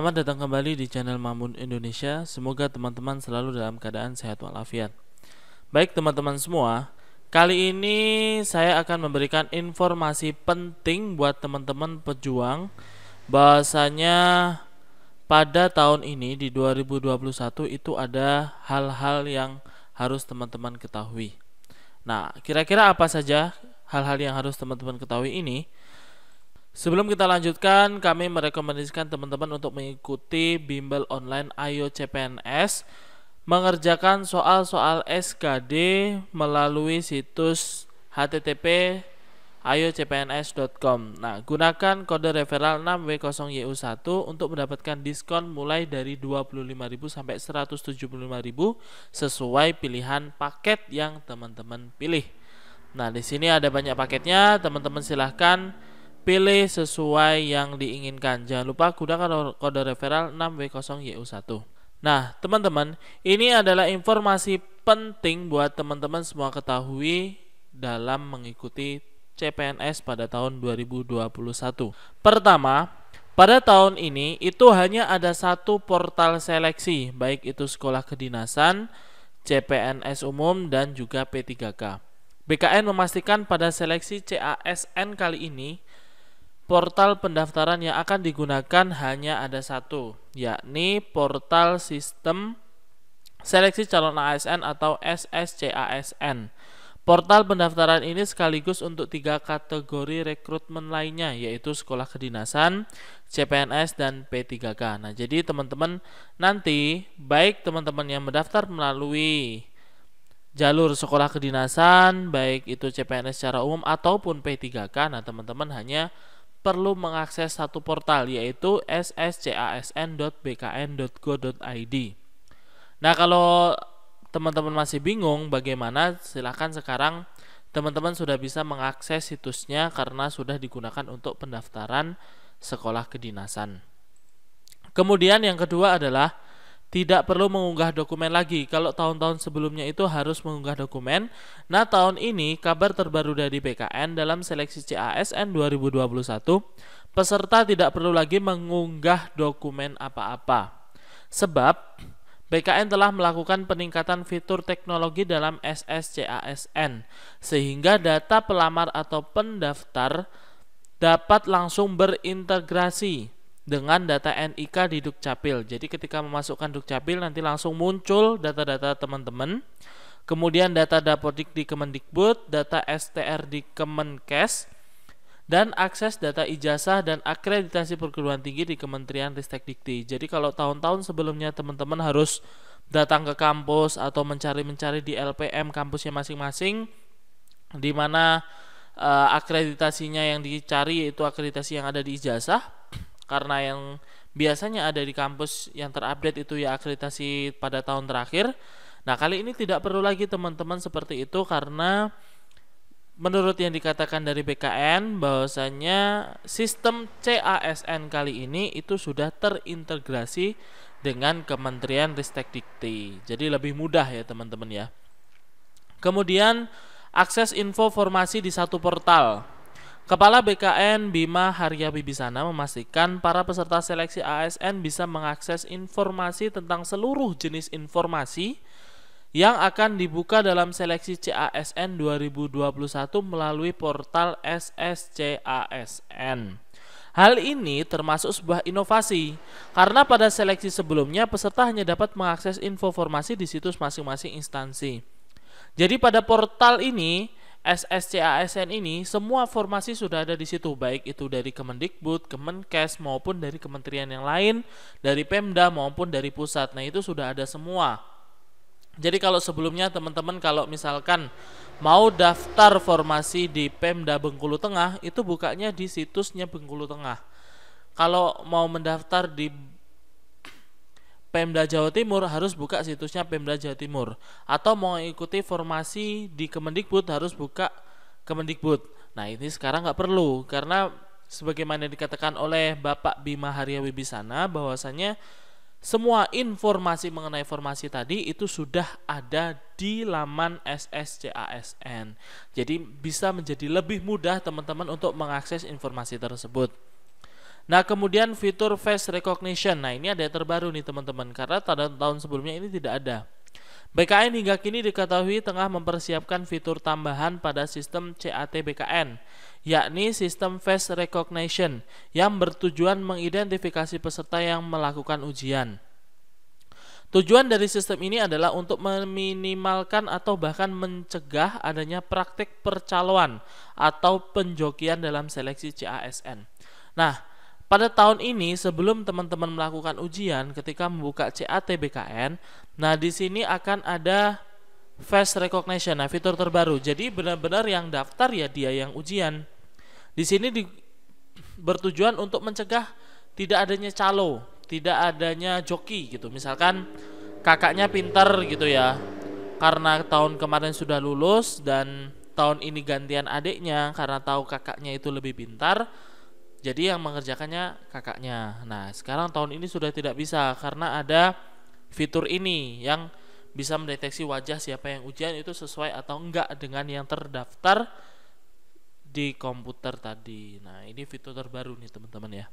Selamat datang kembali di channel Mamun Indonesia. Semoga teman-teman selalu dalam keadaan sehat walafiat. Baik teman-teman semua, kali ini saya akan memberikan informasi penting buat teman-teman pejuang bahwasanya pada tahun ini di 2021 itu ada hal-hal yang harus teman-teman ketahui. Nah, kira-kira apa saja hal-hal yang harus teman-teman ketahui ini? Sebelum kita lanjutkan, kami merekomendasikan teman-teman untuk mengikuti bimbel online Ayo CPNS, mengerjakan soal-soal SKD melalui situs http ayocpns.com. Nah, gunakan kode referral 6W0YU1 untuk mendapatkan diskon mulai dari 25.000 sampai 175.000 sesuai pilihan paket yang teman-teman pilih. Nah, di sini ada banyak paketnya, teman-teman silahkan pilih sesuai yang diinginkan. Jangan lupa gunakan kode referral 6W0YU1. Nah, teman-teman, ini adalah informasi penting buat teman-teman semua ketahui dalam mengikuti CPNS pada tahun 2021. Pertama, pada tahun ini itu hanya ada satu portal seleksi, baik itu sekolah kedinasan, CPNS umum, dan juga P3K. BKN memastikan pada seleksi CASN kali ini portal pendaftaran yang akan digunakan hanya ada satu, yakni portal sistem seleksi calon ASN atau SSCASN. Portal pendaftaran ini sekaligus untuk 3 kategori rekrutmen lainnya, yaitu sekolah kedinasan, CPNS, dan P3K. Nah, jadi teman-teman nanti baik teman-teman yang mendaftar melalui jalur sekolah kedinasan, baik itu CPNS secara umum ataupun P3K, nah teman-teman hanya perlu mengakses satu portal, yaitu sscasn.bkn.go.id. Nah, kalau teman-teman masih bingung bagaimana, silahkan sekarang teman-teman sudah bisa mengakses situsnya karena sudah digunakan untuk pendaftaran sekolah kedinasan. Kemudian yang kedua adalah tidak perlu mengunggah dokumen lagi. Kalau tahun-tahun sebelumnya itu harus mengunggah dokumen. Nah, tahun ini kabar terbaru dari BKN dalam seleksi CASN 2021, peserta tidak perlu lagi mengunggah dokumen apa-apa. Sebab BKN telah melakukan peningkatan fitur teknologi dalam SSCASN sehingga data pelamar atau pendaftar dapat langsung berintegrasi dengan data NIK di Dukcapil. Jadi ketika memasukkan Dukcapil nanti langsung muncul data-data teman-teman. Kemudian data Dapodik di Kemendikbud, data STR di Kemenkes, dan akses data ijazah dan akreditasi perguruan tinggi di Kementerian Ristekdikti. Jadi kalau tahun-tahun sebelumnya teman-teman harus datang ke kampus atau mencari-mencari di LPM kampusnya masing-masing, di mana akreditasinya yang dicari yaitu akreditasi yang ada di ijazah. Karena yang biasanya ada di kampus yang terupdate itu ya akreditasi pada tahun terakhir. Nah, kali ini tidak perlu lagi teman-teman seperti itu karena menurut yang dikatakan dari BKN bahwasanya sistem CASN kali ini itu sudah terintegrasi dengan Kementerian Ristekdikti. Jadi lebih mudah ya teman-teman ya. Kemudian akses info formasi di satu portal. Kepala BKN Bima Haria Wibisana memastikan para peserta seleksi ASN bisa mengakses informasi tentang seluruh jenis informasi yang akan dibuka dalam seleksi CASN 2021 melalui portal SSCASN. Hal ini termasuk sebuah inovasi karena pada seleksi sebelumnya peserta hanya dapat mengakses info formasi di situs masing-masing instansi. Jadi pada portal ini SSCASN ini semua formasi sudah ada di situ, baik itu dari Kemendikbud, Kemenkes maupun dari kementerian yang lain, dari Pemda maupun dari pusat. Nah, itu sudah ada semua. Jadi kalau sebelumnya teman-teman kalau misalkan mau daftar formasi di Pemda Bengkulu Tengah, itu bukanya di situsnya Bengkulu Tengah. Kalau mau mendaftar di Pemda Jawa Timur harus buka situsnya Pemda Jawa Timur, atau mau ikuti formasi di Kemendikbud harus buka Kemendikbud. Nah, ini sekarang nggak perlu karena sebagaimana dikatakan oleh Bapak Bima Haria Wibisana bahwasanya semua informasi mengenai formasi tadi itu sudah ada di laman SSCASN. Jadi bisa menjadi lebih mudah teman-teman untuk mengakses informasi tersebut. Nah, kemudian fitur face recognition. Nah, ini ada yang terbaru nih teman-teman, karena pada tahun sebelumnya ini tidak ada. BKN hingga kini diketahui tengah mempersiapkan fitur tambahan pada sistem CAT BKN, yakni sistem face recognition yang bertujuan mengidentifikasi peserta yang melakukan ujian. Tujuan dari sistem ini adalah untuk meminimalkan atau bahkan mencegah adanya praktik percaloan atau penjokian dalam seleksi CASN. Nah, pada tahun ini sebelum teman-teman melakukan ujian ketika membuka CAT BKN, nah di sini akan ada face recognition, nah fitur terbaru. Jadi benar-benar yang daftar ya dia yang ujian. Di sini bertujuan untuk mencegah tidak adanya calo, tidak adanya joki gitu. Misalkan kakaknya pintar gitu ya, karena tahun kemarin sudah lulus dan tahun ini gantian adiknya karena tahu kakaknya itu lebih pintar, jadi yang mengerjakannya kakaknya. Nah, sekarang tahun ini sudah tidak bisa karena ada fitur ini yang bisa mendeteksi wajah siapa yang ujian itu sesuai atau enggak dengan yang terdaftar di komputer tadi. Nah, ini fitur terbaru nih teman-teman ya.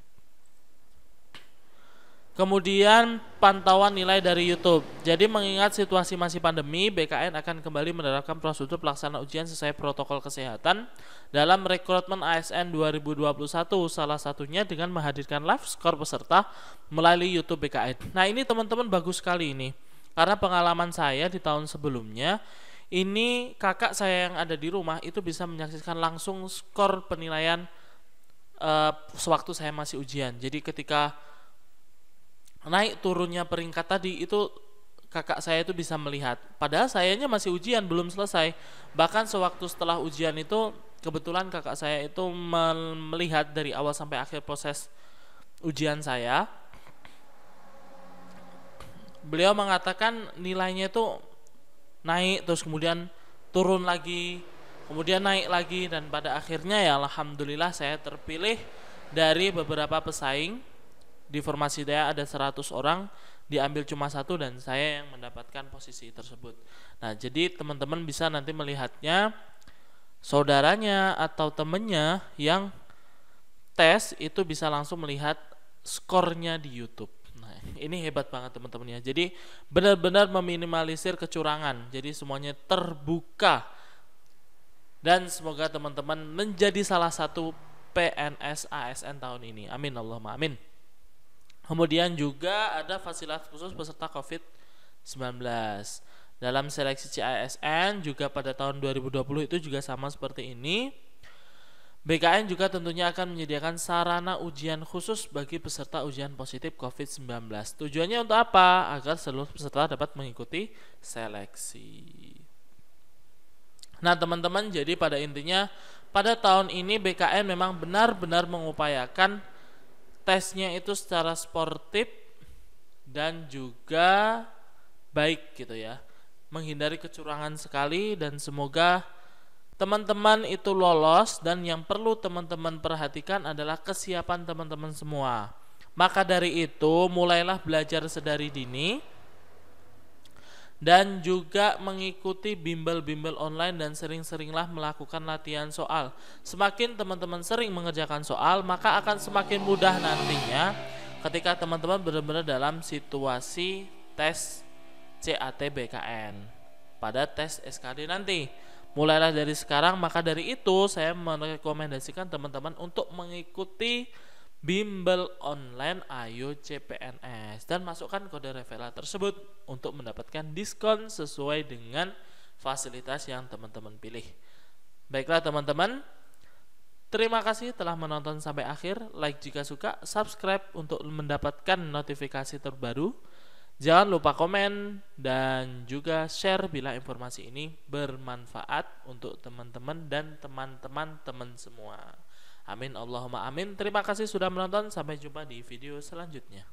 Kemudian pantauan nilai dari YouTube. Jadi mengingat situasi masih pandemi, BKN akan kembali menerapkan prosedur pelaksanaan ujian sesuai protokol kesehatan dalam rekrutmen ASN 2021, salah satunya dengan menghadirkan live score peserta melalui YouTube BKN. Nah, ini teman-teman bagus sekali ini. Karena pengalaman saya di tahun sebelumnya, ini kakak saya yang ada di rumah itu bisa menyaksikan langsung skor penilaian sewaktu saya masih ujian. Jadi ketika naik turunnya peringkat tadi itu kakak saya itu bisa melihat. Padahal sayanya masih ujian belum selesai. Bahkan sewaktu setelah ujian itu kebetulan kakak saya itu melihat dari awal sampai akhir proses ujian saya. Beliau mengatakan nilainya itu naik terus kemudian turun lagi, kemudian naik lagi, dan pada akhirnya ya alhamdulillah saya terpilih dari beberapa pesaing. Di formasi saya ada 100 orang, diambil cuma 1 dan saya yang mendapatkan posisi tersebut. Nah, jadi teman-teman bisa nanti melihatnya saudaranya atau temennya yang tes itu bisa langsung melihat skornya di YouTube. Nah, ini hebat banget teman-teman ya. Jadi benar-benar meminimalisir kecurangan. Jadi semuanya terbuka. Dan semoga teman-teman menjadi salah satu PNS ASN tahun ini. Amin Allahumma amin. Kemudian juga ada fasilitas khusus peserta COVID-19. Dalam seleksi CASN juga pada tahun 2020 itu juga sama seperti ini. BKN juga tentunya akan menyediakan sarana ujian khusus bagi peserta ujian positif COVID-19. Tujuannya untuk apa? Agar seluruh peserta dapat mengikuti seleksi. Nah teman-teman, jadi pada intinya pada tahun ini BKN memang benar-benar mengupayakan tesnya itu secara sportif dan juga baik gitu ya, menghindari kecurangan sekali, dan semoga teman-teman itu lolos. Dan yang perlu teman-teman perhatikan adalah kesiapan teman-teman semua. Maka dari itu mulailah belajar sedari dini dan juga mengikuti bimbel-bimbel online dan sering-seringlah melakukan latihan soal. Semakin teman-teman sering mengerjakan soal, maka akan semakin mudah nantinya ketika teman-teman benar-benar dalam situasi tes CAT BKN pada tes SKD nanti. Mulailah dari sekarang. Maka dari itu saya merekomendasikan teman-teman untuk mengikuti bimbel online Ayo CPNS dan masukkan kode referral tersebut untuk mendapatkan diskon sesuai dengan fasilitas yang teman-teman pilih. Baiklah teman-teman, terima kasih telah menonton sampai akhir. Like jika suka, subscribe untuk mendapatkan notifikasi terbaru. Jangan lupa komen dan juga share bila informasi ini bermanfaat untuk teman-teman dan teman-teman semua. Amin Allahumma amin. Terima kasih sudah menonton. Sampai jumpa di video selanjutnya.